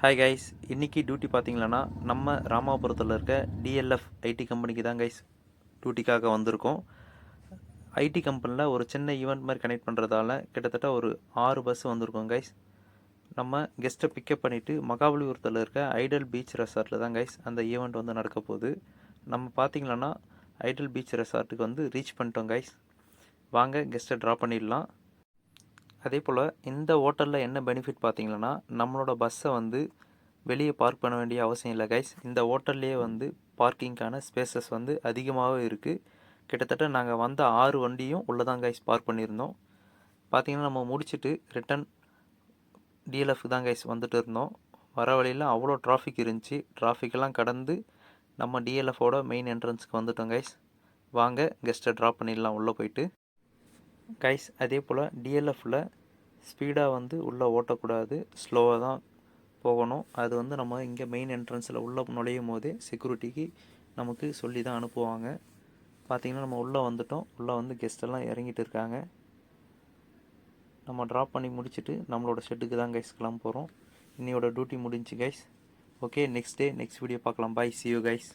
Hi guys, இன்னைக்கு duty பார்த்தீங்களன்னா நம்ம ராமாபுரத்தில் இருக்க டிஎல்எஃப் ஐடி கம்பெனிக்கு தான் கைஸ் டியூட்டிக்காக வந்திருக்கோம். ஐடி கம்பெனியில் ஒரு சின்ன ஈவெண்ட் மாதிரி கனெக்ட் பண்ணுறதால கிட்டத்தட்ட ஒரு 6 பஸ் வந்திருக்கோம் கைஸ். நம்ம கெஸ்ட்டை பிக்கப் பண்ணிவிட்டு மகாபலிபுரத்தில் இருக்க ஐடல் பீச் ரெசார்ட்டில் தான் கைஸ் அந்த ஈவெண்ட் வந்து நடக்க போகுது. நம்ம பார்த்தீங்களன்னா ஐடல் பீச் ரெசார்ட்டுக்கு வந்து ரீச் பண்ணிட்டோம் கைஸ். வாங்க கெஸ்ட்டை ட்ராப் பண்ணிடலாம். அதே போல் இந்த ஹோட்டலில் என்ன பெனிஃபிட் பார்த்தீங்கன்னா, நம்மளோட பஸ்ஸை வந்து வெளியே பார்க் பண்ண வேண்டிய அவசியம் இல்லை கைஸ். இந்த ஹோட்டல்லையே வந்து பார்க்கிங்க்கான ஸ்பேசஸ் வந்து அதிகமாகவே இருக்குது. கிட்டத்தட்ட நாங்கள் வந்த 6 வண்டியும் உள்ளே தான் கைஸ் பார்க் பண்ணியிருந்தோம். பார்த்தீங்கன்னா நம்ம முடிச்சுட்டு ரிட்டன் டிஎல்எஃப் தான் கைஸ் வந்துட்டு இருந்தோம். வர வழியில் அவ்வளோ டிராஃபிக் இருந்துச்சு. டிராஃபிக்கெல்லாம் கடந்து நம்ம டிஎல்எஃபோட மெயின் என்ட்ரன்ஸ்க்கு வந்துட்டோம் கைஸ். வாங்க கெஸ்ட்டை ட்ராப் பண்ணிடலாம் உள்ளே போயிட்டு. கைஸ் அதே போல் டிஎல்எஃப்பில் ஸ்பீடாக வந்து உள்ளே ஓட்டக்கூடாது, ஸ்லோவாக தான் போகணும். அது வந்து நம்ம இங்கே மெயின் என்ட்ரன்ஸில் உள்ளே நுழையும் போதே செக்யூரிட்டிக்கு நமக்கு சொல்லி தான் அனுப்புவாங்க. பார்த்திங்கன்னா நம்ம உள்ளே வந்துட்டோம். உள்ளே வந்து கெஸ்டெல்லாம் இறங்கிட்டு இருக்காங்க. நம்ம ட்ராப் பண்ணி முடிச்சுட்டு நம்மளோட ஷெட்டுக்கு தான் கைஸ் கிளம்ப போகிறோம். இன்னையோட டியூட்டி முடிஞ்சு guys. Okay, next day next video பார்க்கலாம். பாய், see you guys.